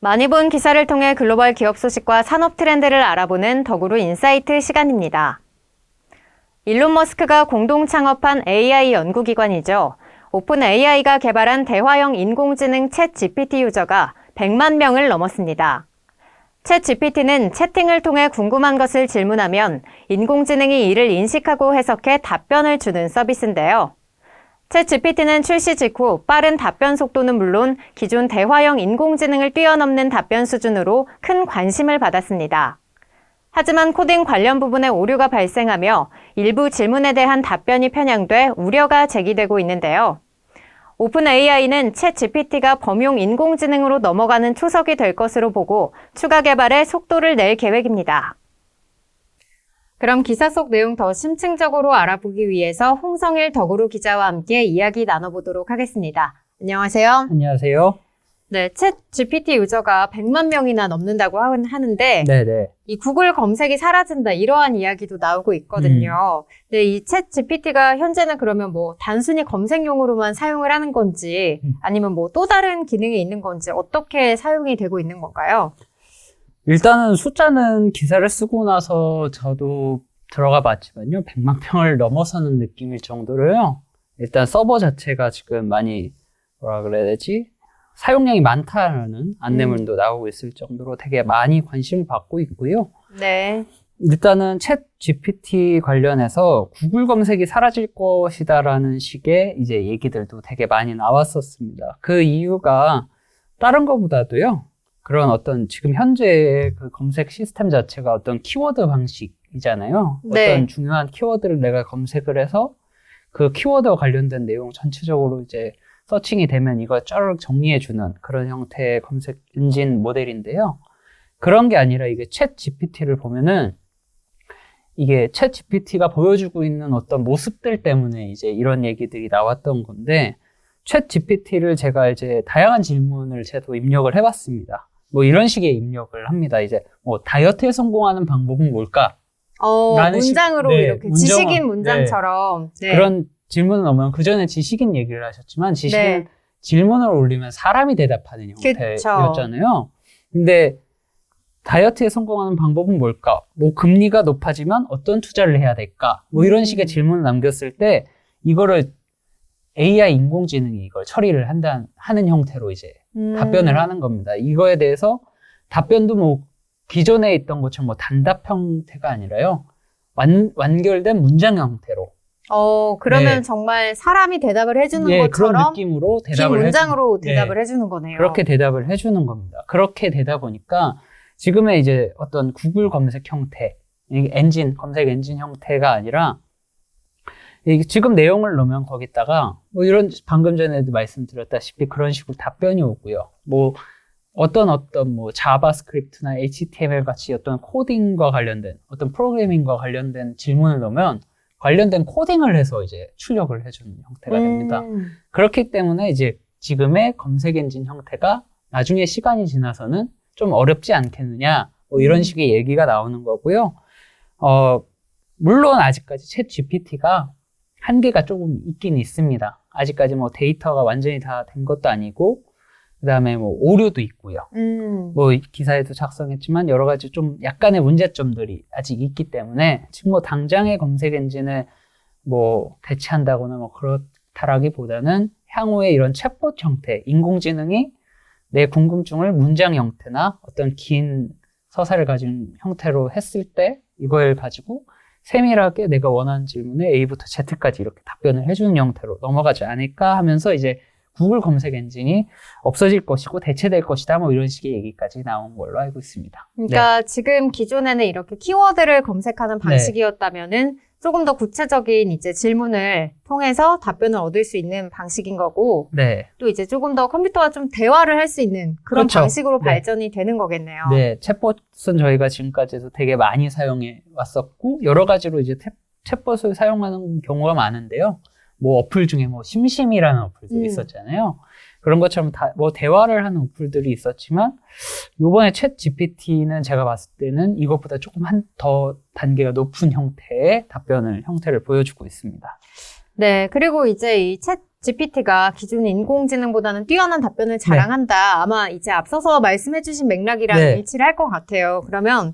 많이 본 기사를 통해 글로벌 기업 소식과 산업 트렌드를 알아보는 덕으로 인사이트 시간입니다. 일론 머스크가 공동 창업한 AI 연구기관이죠. 오픈 AI가 개발한 대화형 인공지능 챗 GPT 유저가 100만 명을 넘었습니다. 챗 GPT는 채팅을 통해 궁금한 것을 질문하면 인공지능이 이를 인식하고 해석해 답변을 주는 서비스인데요. 챗 GPT는 출시 직후 빠른 답변 속도는 물론 기존 대화형 인공지능을 뛰어넘는 답변 수준으로 큰 관심을 받았습니다. 하지만 코딩 관련 부분에 오류가 발생하며 일부 질문에 대한 답변이 편향돼 우려가 제기되고 있는데요. 오픈 AI는 챗 GPT가 범용 인공지능으로 넘어가는 초석이 될 것으로 보고 추가 개발에 속도를 낼 계획입니다. 그럼 기사 속 내용 더 심층적으로 알아보기 위해서 홍성일 덕으로 기자와 함께 이야기 나눠보도록 하겠습니다. 안녕하세요. 안녕하세요. 네, 챗 GPT 유저가 100만 명이나 넘는다고 하는데 네네. 이 구글 검색이 사라진다 이러한 이야기도 나오고 있거든요. 근데 이 챗 GPT가 현재는 그러면 뭐 단순히 검색용으로만 사용을 하는 건지 아니면 뭐 또 다른 기능이 있는 건지 어떻게 사용이 되고 있는 건가요? 일단은 숫자는 기사를 쓰고 나서 저도 들어가 봤지만요. 100만 평을 넘어서는 느낌일 정도로요. 일단 서버 자체가 지금 많이 뭐라 그래야 되지? 사용량이 많다는 안내문도 나오고 있을 정도로 되게 많이 관심을 받고 있고요. 네. 일단은 챗 GPT 관련해서 구글 검색이 사라질 것이다라는 식의 이제 얘기들도 되게 많이 나왔었습니다. 그 이유가 다른 것보다도요. 그런 어떤 지금 현재의 그 검색 시스템 자체가 어떤 키워드 방식이잖아요. 네. 어떤 중요한 키워드를 내가 검색을 해서 그 키워드와 관련된 내용 전체적으로 이제 서칭이 되면 이걸 쫙 정리해주는 그런 형태의 검색 엔진 모델인데요. 그런 게 아니라 이게 챗 GPT를 보면은 이게 챗 GPT가 보여주고 있는 어떤 모습들 때문에 이제 이런 얘기들이 나왔던 건데 챗 GPT를 제가 이제 다양한 질문을 제도 입력을 해봤습니다. 뭐 이런 식의 입력을 합니다. 이제 뭐 다이어트에 성공하는 방법은 뭘까? 문장으로 네, 이렇게 지식인 문장처럼. 네. 그런 질문을 넣으면 그전에 지식인 얘기를 하셨지만 지식인 네. 질문을 올리면 사람이 대답하는 형태였잖아요. 근데 다이어트에 성공하는 방법은 뭘까? 뭐 금리가 높아지면 어떤 투자를 해야 될까? 뭐 이런 식의 질문을 남겼을 때 이거를 AI 인공지능이 이걸 처리를 하는 형태로 이제 답변을 하는 겁니다. 이거에 대해서 답변도 뭐 기존에 있던 것처럼 뭐 단답 형태가 아니라요. 완결된 문장 형태로. 그러면 네. 정말 사람이 대답을 해주는 네, 것처럼 그런 느낌으로 대답을 긴 문장으로 네. 대답을 해주는 거네요. 그렇게 대답을 해주는 겁니다. 그렇게 되다 보니까 지금의 이제 어떤 구글 검색 형태, 검색 엔진 형태가 아니라 지금 내용을 넣으면 거기다가 뭐 이런 방금 전에도 말씀드렸다시피 그런 식으로 답변이 오고요. 뭐 어떤 뭐 자바스크립트나 HTML 같이 어떤 코딩과 관련된 어떤 프로그래밍과 관련된 질문을 넣으면 관련된 코딩을 해서 이제 출력을 해주는 형태가 됩니다. 그렇기 때문에 이제 지금의 검색 엔진 형태가 나중에 시간이 지나서는 좀 어렵지 않겠느냐 뭐 이런 식의 얘기가 나오는 거고요. 물론 아직까지 챗 GPT가 한계가 조금 있긴 있습니다. 아직까지 뭐 데이터가 완전히 다 된 것도 아니고 그 다음에 뭐 오류도 있고요. 뭐 기사에도 작성했지만 여러 가지 좀 약간의 문제점들이 아직 있기 때문에 지금 뭐 당장의 검색 엔진을 뭐 대체한다거나 뭐 그렇다라기보다는 향후에 이런 챗봇 형태, 인공지능이 내 궁금증을 문장 형태나 어떤 긴 서사를 가진 형태로 했을 때 이걸 가지고 세밀하게 내가 원하는 질문에 A부터 Z까지 이렇게 답변을 해주는 형태로 넘어가지 않을까 하면서 이제 구글 검색 엔진이 없어질 것이고 대체될 것이다 뭐 이런 식의 얘기까지 나온 걸로 알고 있습니다. 그러니까 네. 지금 기존에는 이렇게 키워드를 검색하는 방식이었다면은 조금 더 구체적인 이제 질문을 통해서 답변을 얻을 수 있는 방식인 거고, 네. 또 이제 조금 더 컴퓨터와 좀 대화를 할 수 있는 그런 그렇죠. 방식으로 네. 발전이 되는 거겠네요. 네, 챗봇은 저희가 지금까지도 되게 많이 사용해 왔었고 여러 가지로 이제 챗봇을 사용하는 경우가 많은데요. 뭐 어플 중에 뭐 심심이라는 어플도 있었잖아요. 그런 것처럼 뭐 대화를 하는 어플들이 있었지만 요번에 챗 GPT는 제가 봤을 때는 이것보다 조금 더 단계가 높은 형태를 보여주고 있습니다. 네, 그리고 이제 이 챗 GPT가 기존 인공지능보다는 뛰어난 답변을 자랑한다. 아마 이제 앞서서 말씀해주신 맥락이랑 일치를 할 것 같아요. 그러면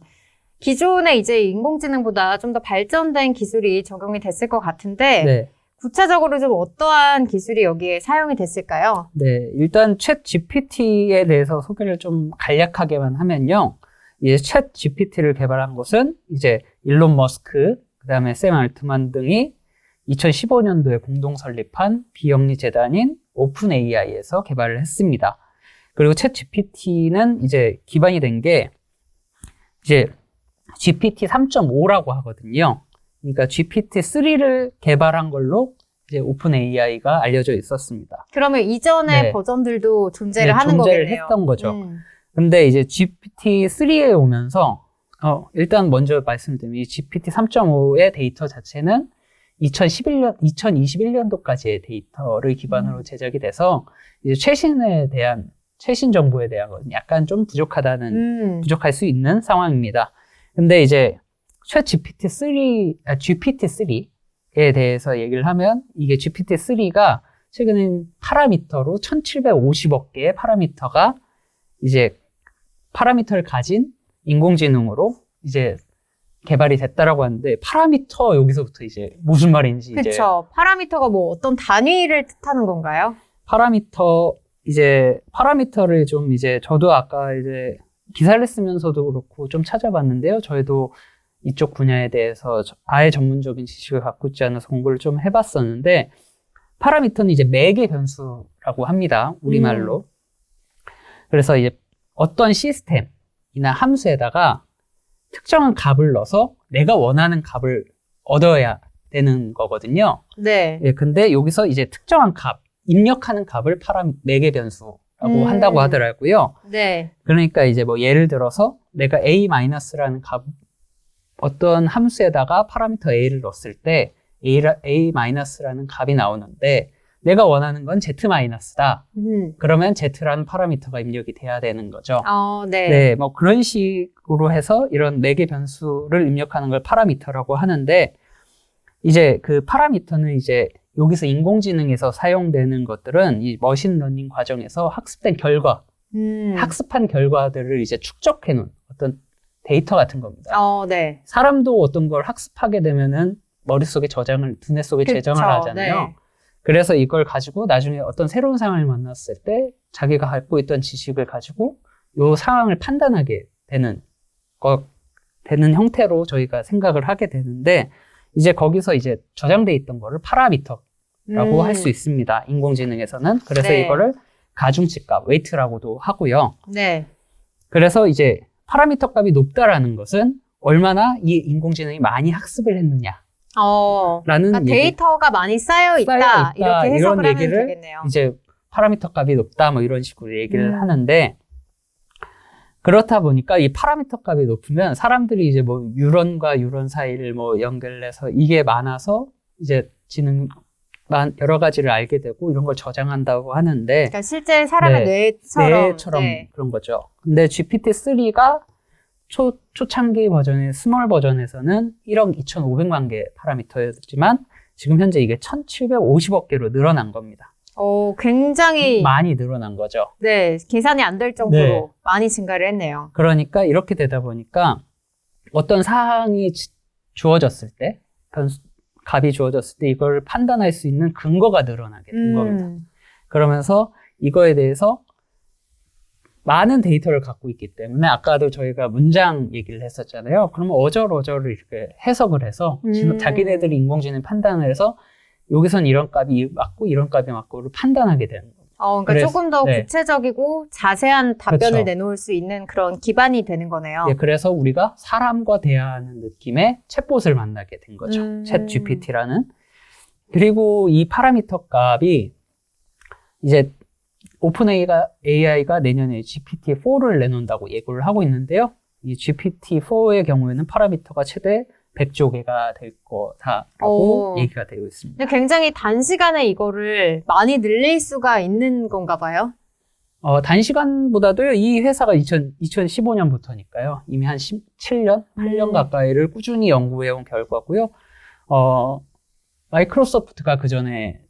기존의 이제 인공지능보다 좀 더 발전된 기술이 적용이 됐을 것 같은데 구체적으로 좀 어떠한 기술이 여기에 사용이 됐을까요? 네, 일단 챗 GPT에 대해서 소개를 좀 간략하게만 하면요. 이제 챗 GPT를 개발한 곳은 이제 일론 머스크, 그다음에 샘 알트만 등이 2015년도에 공동 설립한 비영리 재단인 오픈 AI에서 개발을 했습니다. 그리고 챗 GPT는 이제 기반이 된 게 이제 GPT 3.5라고 하거든요. 그러니까 GPT-3를 개발한 걸로 이제 오픈 AI가 알려져 있었습니다. 그러면 이전의 버전들도 존재를 하는 존재를 거겠네요. 했던 거죠. 근데 이제 GPT-3에 오면서 일단 먼저 말씀드리면 이 GPT 3.5의 데이터 자체는 2021년도까지의 데이터를 기반으로 제작이 돼서 이제 최신 정보에 대한 건 약간 좀 부족할 수 있는 상황입니다. 근데 이제 챗 GPT-3에 대해서 얘기를 하면 이게 GPT-3가 최근에 파라미터로 1750억 개의 파라미터를 가진 인공지능으로 이제 개발이 됐다라고 하는데 파라미터 여기서부터 이제 무슨 말인지 그렇죠. 파라미터가 뭐 어떤 단위를 뜻하는 건가요? 파라미터를 좀 이제 저도 아까 이제 기사를 쓰면서도 그렇고 좀 찾아봤는데요. 저희도 이쪽 분야에 대해서 아예 전문적인 지식을 갖고 있지 않아서 공부를 좀 해봤었는데 파라미터는 이제 매개 변수라고 합니다. 우리말로. 그래서 이제 어떤 시스템이나 함수에다가 특정한 값을 넣어서 내가 원하는 값을 얻어야 되는 거거든요. 네. 예, 근데 여기서 이제 특정한 입력하는 값을 매개 변수라고 한다고 하더라고요. 네. 그러니까 이제 뭐 예를 들어서 내가 A-라는 어떤 함수에다가 파라미터 A를 넣었을 때 A-라는 값이 나오는데 내가 원하는 건 Z-다. 그러면 Z라는 파라미터가 입력이 돼야 되는 거죠. 네, 뭐 그런 식으로 해서 이런 매개 변수를 입력하는 걸 파라미터라고 하는데 이제 그 파라미터는 이제 여기서 인공지능에서 사용되는 것들은 이 머신러닝 과정에서 학습한 결과들을 이제 축적해 놓은 어떤 데이터 같은 겁니다. 네. 사람도 어떤 걸 학습하게 되면은 머릿속에 두뇌 속에 저장을 하잖아요. 네. 그래서 이걸 가지고 나중에 어떤 새로운 상황을 만났을 때 자기가 갖고 있던 지식을 가지고 이 상황을 판단하게 되는 형태로 저희가 생각을 하게 되는데 이제 거기서 이제 저장돼 있던 거를 파라미터라고 할 수 있습니다. 인공지능에서는. 그래서 이거를 가중치값, 웨이트라고도 하고요. 네. 그래서 이제 파라미터 값이 높다라는 것은 얼마나 이 인공지능이 많이 학습을 했느냐. 라는 그러니까 데이터가 많이 쌓여 있다. 이렇게 해석을 하면 되겠네요. 이제 파라미터 값이 높다 뭐 이런 식으로 얘기를 하는데 그렇다 보니까 이 파라미터 값이 높으면 사람들이 이제 뭐 유런과 유런 사이를 뭐 연결해서 이게 많아서 이제 여러 가지를 알게 되고 이런 걸 저장한다고 하는데 그러니까 실제 사람의 뇌처럼 그런 거죠. 근데 GPT-3가 초창기 버전의 스몰 버전에서는 1억 2,500만 개 파라미터였지만 지금 현재 이게 1,750억 개로 늘어난 겁니다. 굉장히 많이 늘어난 거죠. 네, 계산이 안 될 정도로 많이 증가를 했네요. 그러니까 이렇게 되다 보니까 어떤 사항이 주어졌을 때, 값이 주어졌을 때 이걸 판단할 수 있는 근거가 늘어나게 된 겁니다. 그러면서 이거에 대해서 많은 데이터를 갖고 있기 때문에 아까도 저희가 문장 얘기를 했었잖아요. 그러면 어절어절을 이렇게 해석을 해서 자기네들이 인공지능 판단을 해서 여기선 이런 값이 맞고 이런 값이 맞고를 판단하게 되는 겁니다. 그러니까 조금 더 구체적이고 자세한 답변을 내놓을 수 있는 그런 기반이 되는 거네요. 네, 그래서 우리가 사람과 대화하는 느낌의 챗봇을 만나게 된 거죠. 챗 GPT라는. 그리고 이 파라미터 값이 이제 오픈 AI가 내년에 GPT-4를 내놓는다고 예고를 하고 있는데요. 이 GPT-4의 경우에는 파라미터가 최대 100조 개가 될 거다라고 오. 얘기가 되고 있습니다. 근데 굉장히 단시간에 이거를 많이 늘릴 수가 있는 건가 봐요. 단시간보다도요, 이 회사가 2015년부터니까요. 이미 한 17년, 8년 가까이를 꾸준히 연구해온 결과고요. 마이크로소프트가 그 전에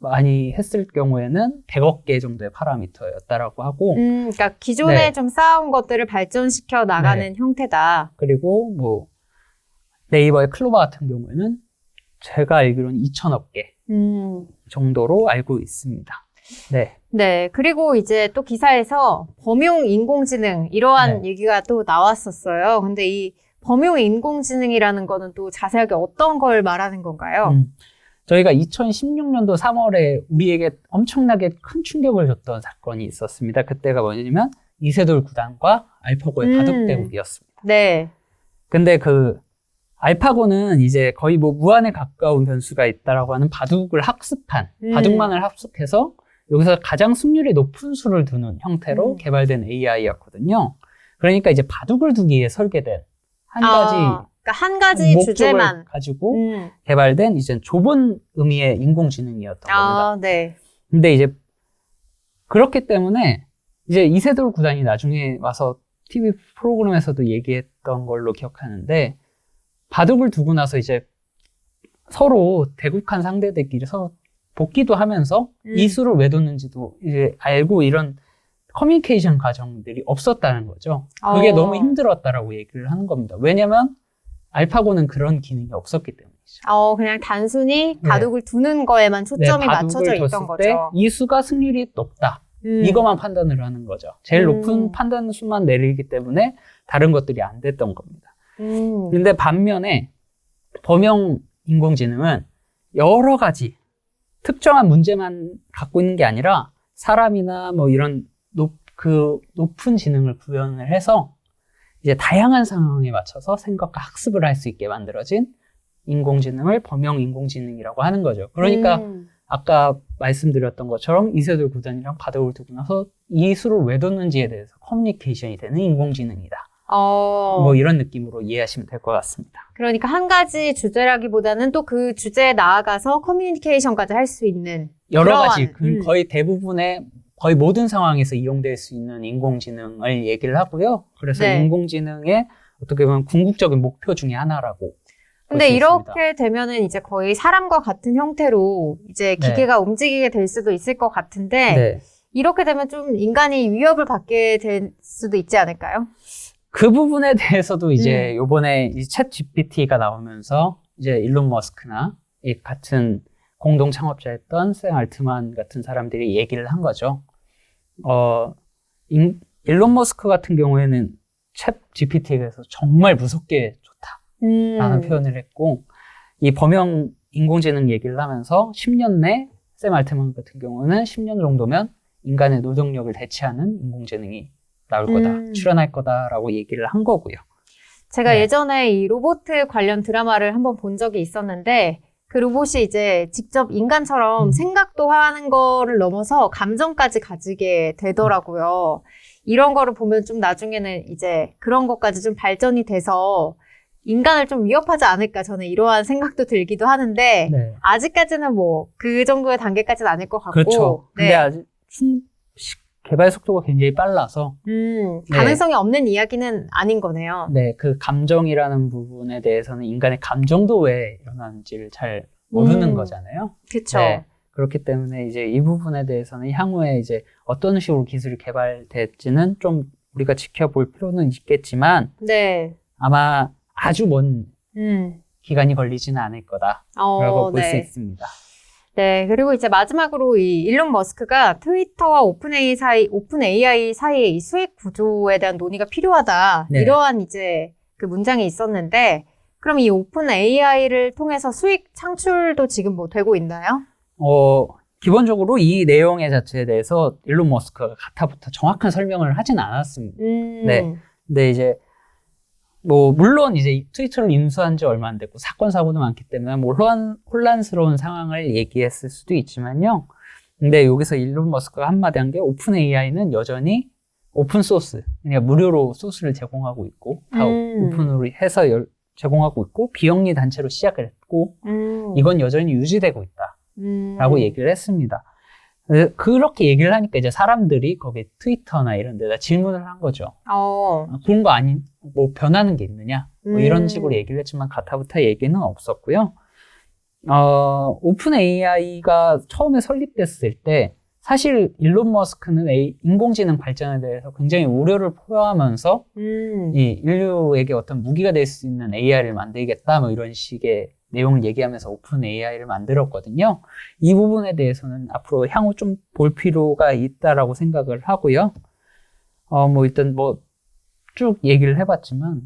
많이 했을 경우에는 100억 개 정도의 파라미터였다라고 하고, 그러니까 기존에 네. 좀 쌓아온 것들을 발전시켜 나가는 형태다. 그리고 뭐 네이버의 클로버 같은 경우에는 제가 알기로는 2,000억 개 정도로 알고 있습니다. 네. 네. 그리고 이제 또 기사에서 범용 인공지능 이러한 얘기가 또 나왔었어요. 근데 이 범용 인공지능이라는 거는 또 자세하게 어떤 걸 말하는 건가요? 저희가 2016년도 3월에 우리에게 엄청나게 큰 충격을 줬던 사건이 있었습니다. 그때가 뭐냐면 이세돌 구단과 알파고의 바둑 대국이었습니다. 네. 근데 그 알파고는 이제 거의 뭐 무한에 가까운 변수가 있다라고 하는 바둑을 학습한, 바둑만을 학습해서 여기서 가장 승률이 높은 수를 두는 형태로 개발된 AI였거든요. 그러니까 이제 바둑을 두기 위해 설계된 한 가지, 그러니까 한 가지 목적을 주제만 가지고 개발된 이제 좁은 의미의 인공지능이었던 겁니다. 네. 근데 이제 그렇기 때문에 이제 이세돌 구단이 나중에 와서 TV 프로그램에서도 얘기했던 걸로 기억하는데, 바둑을 두고 나서 이제 서로 대국한 상대들끼리 서로 복기도 하면서 이 수를 왜 뒀는지도 이제 알고 이런 커뮤니케이션 과정들이 없었다는 거죠. 그게 너무 힘들었다라고 얘기를 하는 겁니다. 왜냐면 알파고는 그런 기능이 없었기 때문이죠. 그냥 단순히 바둑을 두는 거에만 초점이 맞춰져 있던 거죠. 이 수가 승률이 높다. 이것만 판단을 하는 거죠. 제일 높은 판단 수만 내리기 때문에 다른 것들이 안 됐던 겁니다. 근데 반면에 범용 인공지능은 여러 가지 특정한 문제만 갖고 있는 게 아니라 사람이나 뭐 이런 높은 지능을 구현을 해서 이제 다양한 상황에 맞춰서 생각과 학습을 할 수 있게 만들어진 인공지능을 범용 인공지능이라고 하는 거죠. 그러니까 아까 말씀드렸던 것처럼 이세돌 구단이랑 바둑을 두고 나서 이 수를 왜 뒀는지에 대해서 커뮤니케이션이 되는 인공지능이다. 뭐 이런 느낌으로 이해하시면 될 것 같습니다. 그러니까 한 가지 주제라기보다는 또 그 주제에 나아가서 커뮤니케이션까지 할 수 있는 여러 가지 거의 대부분의 거의 모든 상황에서 이용될 수 있는 인공지능을 얘기를 하고요. 그래서 인공지능의 어떻게 보면 궁극적인 목표 중에 하나라고. 근데 이렇게 되면은 이제 거의 사람과 같은 형태로 이제 기계가 움직이게 될 수도 있을 것 같은데 이렇게 되면 좀 인간이 위협을 받게 될 수도 있지 않을까요? 그 부분에 대해서도 이제 요번에 이 챗 GPT가 나오면서 이제 일론 머스크나 이 같은 공동 창업자였던 샘 알트만 같은 사람들이 얘기를 한 거죠. 일론 머스크 같은 경우에는 챗 GPT에 대해서 정말 무섭게 좋다라는 표현을 했고, 이 범용 인공지능 얘기를 하면서 10년 내 샘 알트만 같은 경우는 10년 정도면 인간의 노동력을 대체하는 인공지능이 나올 거다, 출현할 거다라고 얘기를 한 거고요. 제가 예전에 이 로봇 관련 드라마를 한번 본 적이 있었는데, 그 로봇이 이제 직접 인간처럼 생각도 하는 거를 넘어서 감정까지 가지게 되더라고요. 이런 거를 보면 좀 나중에는 이제 그런 것까지 좀 발전이 돼서 인간을 좀 위협하지 않을까, 저는 이러한 생각도 들기도 하는데 아직까지는 뭐 그 정도의 단계까지는 아닐 것 같고. 그렇죠. 근데 아직 개발 속도가 굉장히 빨라서 가능성이 없는 이야기는 아닌 거네요. 네, 그 감정이라는 부분에 대해서는 인간의 감정도 왜 일어나는지를 잘 모르는 거잖아요. 그렇죠. 네, 그렇기 때문에 이제 이 부분에 대해서는 향후에 이제 어떤 식으로 기술이 개발될지는 좀 우리가 지켜볼 필요는 있겠지만 아마 아주 먼 기간이 걸리지는 않을 거다라고 볼 수 있습니다. 네, 그리고 이제 마지막으로 이 일론 머스크가 트위터와 오픈AI 사이의 이 수익 구조에 대한 논의가 필요하다. 이러한 이제 그 문장이 있었는데, 그럼 이 오픈AI를 통해서 수익 창출도 지금 뭐 되고 있나요? 기본적으로 이 내용의 자체에 대해서 일론 머스크가 가타부터 정확한 설명을 하진 않았습니다. 네. 근데 이제 뭐 물론 이제 트위터를 인수한 지 얼마 안 됐고 사건 사고도 많기 때문에 뭐 혼란스러운 상황을 얘기했을 수도 있지만요. 근데 여기서 일론 머스크가 한마디 한 게 오픈 AI는 여전히 오픈 소스, 그러니까 무료로 소스를 제공하고 있고 다 오픈으로 해서 제공하고 있고 비영리 단체로 시작을 했고 이건 여전히 유지되고 있다라고 얘기를 했습니다. 그렇게 얘기를 하니까 이제 사람들이 거기 트위터나 이런 데다 질문을 한 거죠. 그런 거 아닌, 뭐 변하는 게 있느냐? 뭐 이런 식으로 얘기를 했지만 가타부타 얘기는 없었고요. 오픈 AI가 처음에 설립됐을 때 사실 일론 머스크는 인공지능 발전에 대해서 굉장히 우려를 표하면서 이 인류에게 어떤 무기가 될 수 있는 AI를 만들겠다 뭐 이런 식의 내용을 얘기하면서 오픈 AI를 만들었거든요. 이 부분에 대해서는 앞으로 향후 좀 볼 필요가 있다라고 생각을 하고요. 뭐 일단 뭐 쭉 얘기를 해봤지만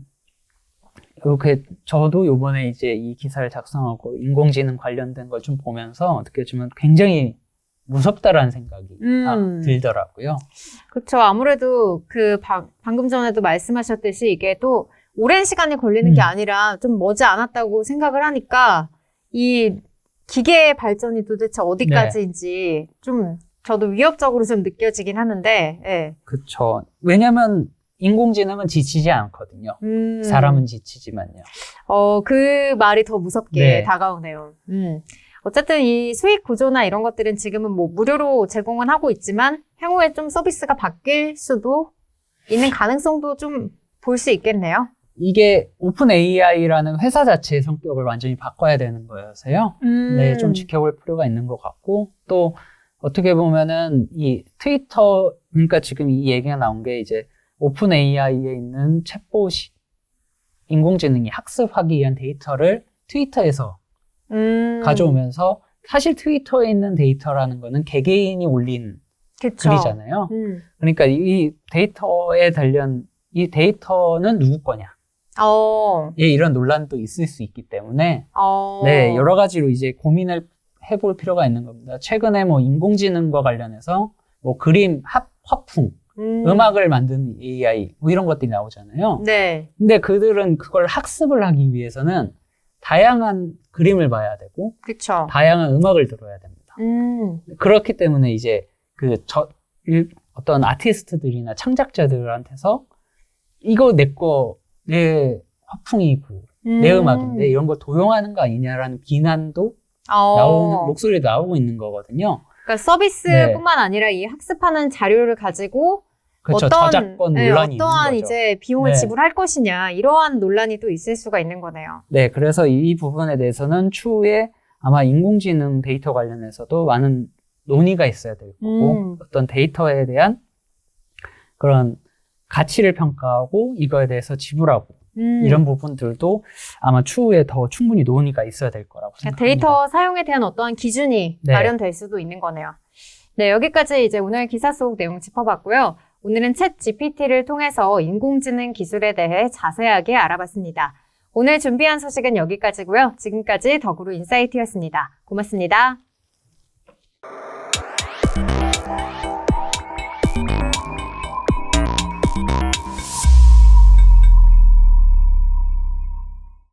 이렇게 저도 요번에 이제 이 기사를 작성하고 인공지능 관련된 걸 좀 보면서 어떻게 보면 굉장히 무섭다라는 생각이 들더라고요. 그렇죠. 아무래도 방금 전에도 말씀하셨듯이 이게 또 오랜 시간이 걸리는 게 아니라 좀 머지 않았다고 생각을 하니까 이 기계의 발전이 도대체 어디까지인지 좀 저도 위협적으로 좀 느껴지긴 하는데. 예. 그렇죠. 왜냐하면 인공지능은 지치지 않거든요. 사람은 지치지만요. 그 말이 더 무섭게 다가오네요. 어쨌든 이 수익 구조나 이런 것들은 지금은 뭐 무료로 제공은 하고 있지만 향후에 좀 서비스가 바뀔 수도 있는 가능성도 좀 볼 수 있겠네요. 이게 오픈 AI라는 회사 자체의 성격을 완전히 바꿔야 되는 거여서요. 네, 좀 지켜볼 필요가 있는 것 같고 또 어떻게 보면은 이 트위터, 그러니까 지금 이 얘기가 나온 게 이제 오픈 AI에 있는 챗봇이 인공지능이 학습하기 위한 데이터를 트위터에서 가져오면서 사실 트위터에 있는 데이터라는 거는 개개인이 올린 글이잖아요. 그러니까 이 데이터에 관련 이 데이터는 누구 거냐? 예, 이런 논란도 있을 수 있기 때문에 네, 여러 가지로 이제 고민을 해볼 필요가 있는 겁니다. 최근에 뭐 인공지능과 관련해서 뭐 그림, 화풍, 음악을 만드는 AI 뭐 이런 것들이 나오잖아요. 네. 근데 그들은 그걸 학습을 하기 위해서는 다양한 그림을 봐야 되고, 그쵸. 다양한 음악을 들어야 됩니다. 그렇기 때문에 이제 어떤 아티스트들이나 창작자들한테서 이거 내 화풍이고 내 음악인데 이런 걸 도용하는 거 아니냐라는 비난도 나오는 목소리도 나오고 있는 거거든요. 그러니까 서비스뿐만 아니라 이 학습하는 자료를 가지고 그렇죠. 저작권 논란이 어떠한 있는 거죠. 이제 비용을 지불할 것이냐 이러한 논란이 또 있을 수가 있는 거네요. 네, 그래서 이 부분에 대해서는 추후에 아마 인공지능 데이터 관련해서도 많은 논의가 있어야 될 거고 어떤 데이터에 대한 그런 가치를 평가하고 이거에 대해서 지불하고 이런 부분들도 아마 추후에 더 충분히 논의가 있어야 될 거라고 생각합니다. 데이터 사용에 대한 어떠한 기준이 마련될 수도 있는 거네요. 네, 여기까지 이제 오늘 기사 속 내용 짚어봤고요. 오늘은 챗 GPT를 통해서 인공지능 기술에 대해 자세하게 알아봤습니다. 오늘 준비한 소식은 여기까지고요. 지금까지 더구로 인사이트였습니다. 고맙습니다.